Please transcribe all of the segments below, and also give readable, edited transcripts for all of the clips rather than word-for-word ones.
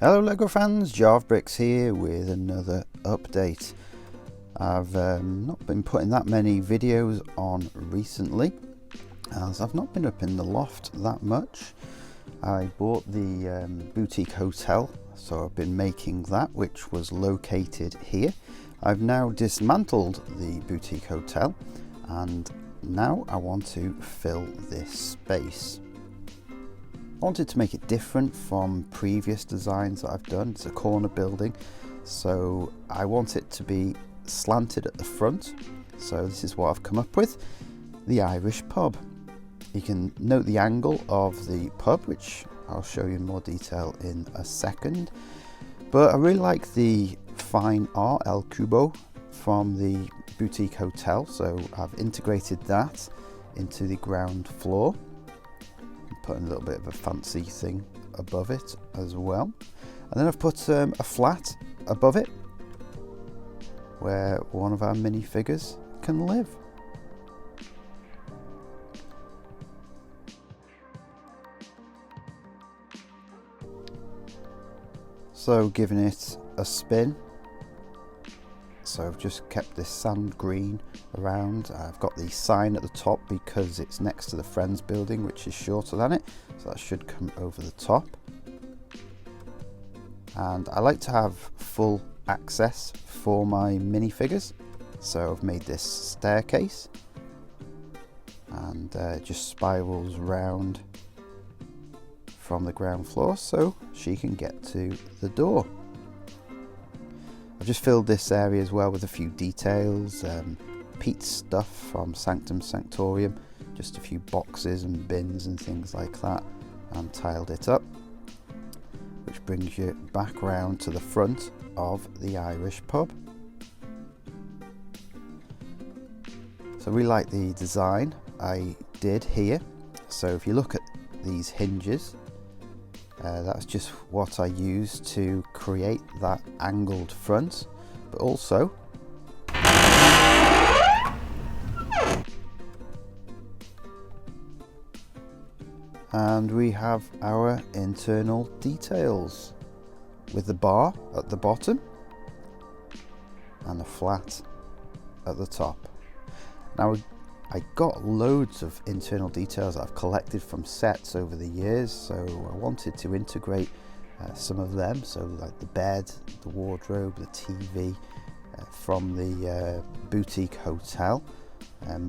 Hello LEGO fans, JarVbricks here with another update. I've not been putting that many videos on recently as I've not been up in the loft that much. I bought the boutique hotel, so I've been making that, which was located here. I've now dismantled the boutique hotel and now I want to fill this space. I wanted to make it different from previous designs that I've done. It's a corner building, so I want it to be slanted at the front. So this is what I've come up with, the Irish pub. You can note the angle of the pub, which I'll show you in more detail in a second. But I really like the fine art El Cubo from the boutique hotel, so I've integrated that into the ground floor. Putting a little bit of a fancy thing above it as well, and then I've put a flat above it where one of our minifigures can live. So giving it a spin, so I've just kept this sand green around. I've got the sign at the top because it's next to the Friends building, which is shorter than it, so that should come over the top. And I like to have full access for my minifigures, so I've made this staircase and it just spirals round from the ground floor so she can get to the door. I've just filled this area as well with a few details, Pete's stuff from Sanctum Sanctorium, just a few boxes and bins and things like that, and tiled it up, which brings you back round to the front of the Irish pub. So we like the design I did here. So if you look at these hinges, that's just what I used to create that angled front, but also and we have our internal details with the bar at the bottom and the flat at the top. Now I got loads of internal details that I've collected from sets over the years, so I wanted to integrate some of them, so like the bed, the wardrobe, the TV from the boutique hotel,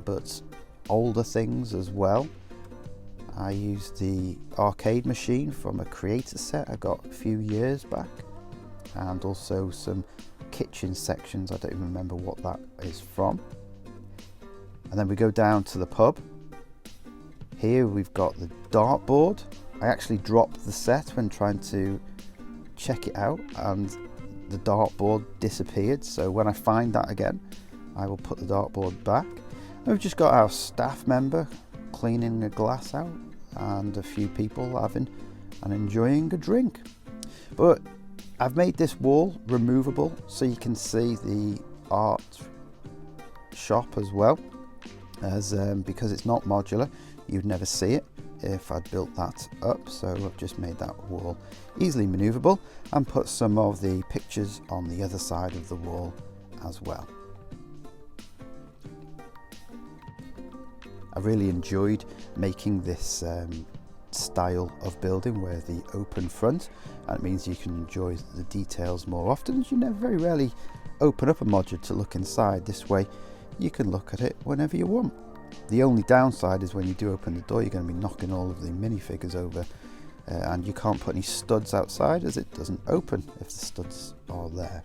but older things as well. I used the arcade machine from a creator set I got a few years back, and also some kitchen sections. I don't even remember what that is from. And then we go down to the pub. Here we've got the dartboard. I actually dropped the set when trying to check it out and the dartboard disappeared, so when I find that again I will put the dartboard back. And we've just got our staff member cleaning a glass out and a few people having and enjoying a drink. But I've made this wall removable so you can see the art shop as well, as because it's not modular you'd never see it if I'd built that up, so I've just made that wall easily maneuverable and put some of the pictures on the other side of the wall as well. I really enjoyed making this style of building where the open front, and it means you can enjoy the details more often, as you very rarely open up a module to look inside. This way you can look at it whenever you want. The only downside is when you do open the door you're going to be knocking all of the minifigures over, and you can't put any studs outside as it doesn't open if the studs are there.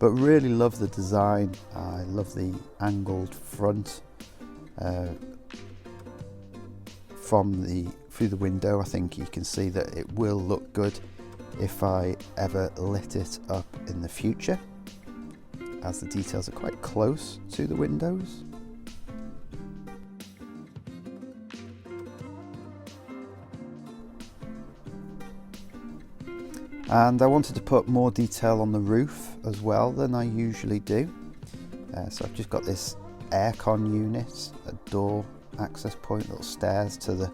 But really love the design. I love the angled front through the window. I think you can see that it will look good if I ever lit it up in the future, as the details are quite close to the windows. And I wanted to put more detail on the roof as well than I usually do. So I've just got this aircon unit, a door access point, little stairs to the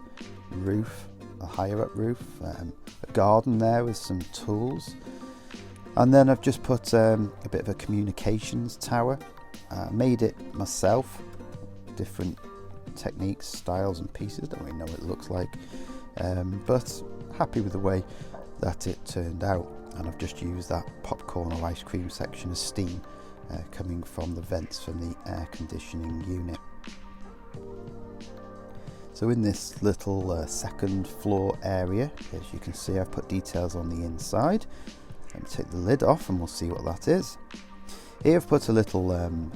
roof a higher up roof, a garden there with some tools, and then I've just put a bit of a communications tower. Made it myself, different techniques, styles and pieces. Don't really know what it looks like, but happy with the way that it turned out. And I've just used that popcorn or ice cream section as steam coming from the vents from the air conditioning unit. So in this little second floor area, as you can see, I've put details on the inside. Let me take the lid off and we'll see what that is. Here I've put a little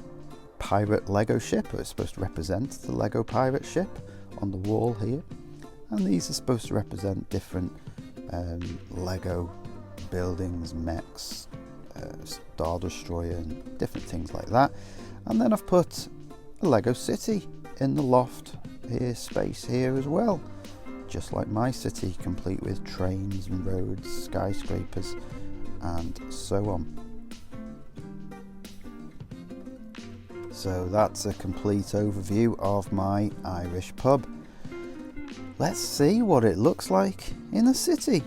pirate Lego ship. It's supposed to represent the Lego pirate ship on the wall here. And these are supposed to represent different Lego buildings, mechs, Star Destroyer and different things like that. And then I've put a Lego city in the loft here, space here as well, just like my city, complete with trains and roads, skyscrapers and so on. So that's a complete overview of my Irish pub. Let's see what it looks like in the city.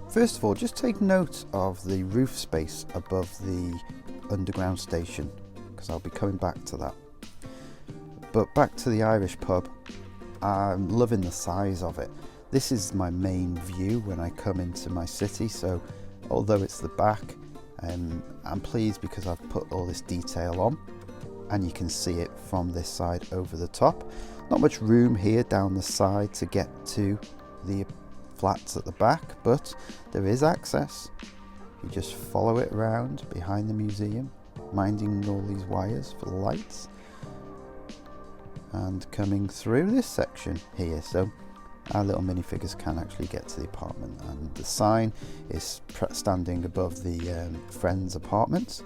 First of all, just take note of the roof space above the underground station, because I'll be coming back to that. But back to the Irish pub, I'm loving the size of it. This is my main view when I come into my city, so although it's the back, I'm pleased because I've put all this detail on and you can see it from this side over the top. Not much room here down the side to get to the flats at the back, but there is access. You just follow it around behind the museum, minding all these wires for the lights, and coming through this section here. So our little minifigures can actually get to the apartment, and the sign is standing above the friends' apartments,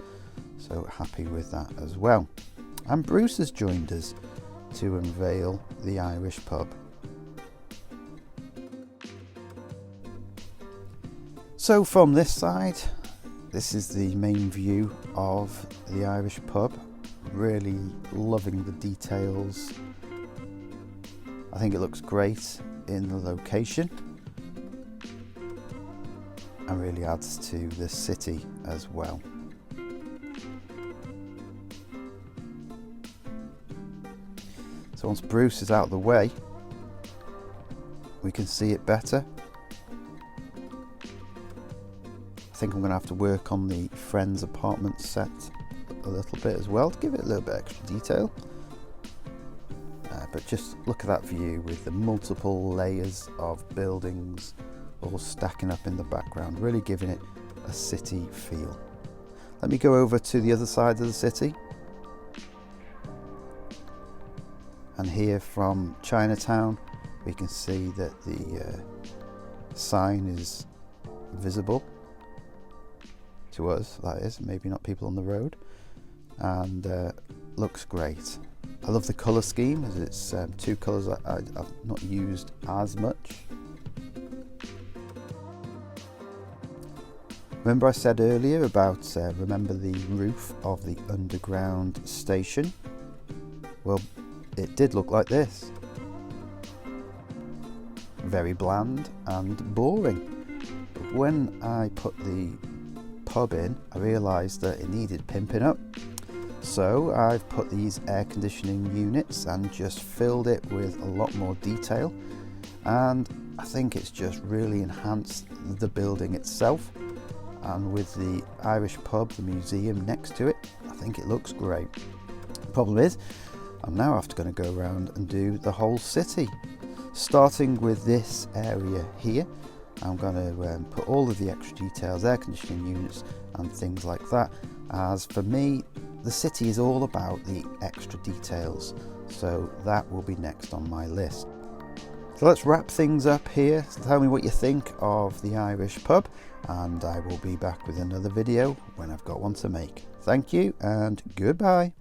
so happy with that as well. And Bruce has joined us to unveil the Irish pub. So from this side, this is the main view of the Irish pub. Really loving the details. I think it looks great in the location and really adds to the city as well. So once Bruce is out of the way, we can see it better. I think I'm going to have to work on the friend's apartment set a little bit as well to give it a little bit extra detail. But just look at that view with the multiple layers of buildings all stacking up in the background, really giving it a city feel. Let me go over to the other side of the city. And here from Chinatown, we can see that the sign is visible to us, that is, maybe not people on the road, and looks great. I love the colour scheme, as it's two colours I've not used as much. Remember I said earlier about remember the roof of the underground station? Well, it did look like this. Very bland and boring. But when I put the pub in, I realised that it needed pimping up. So I've put these air conditioning units and just filled it with a lot more detail, and I think it's just really enhanced the building itself, and with the Irish pub, the museum next to it, I think it looks great. The problem is I'm now going to go around and do the whole city, starting with this area here. I'm going to put all of the extra details, air conditioning units and things like that, as for me the city is all about the extra details, so that will be next on my list. So let's wrap things up here. Tell me what you think of the Irish pub, and I will be back with another video when I've got one to make. Thank you and goodbye.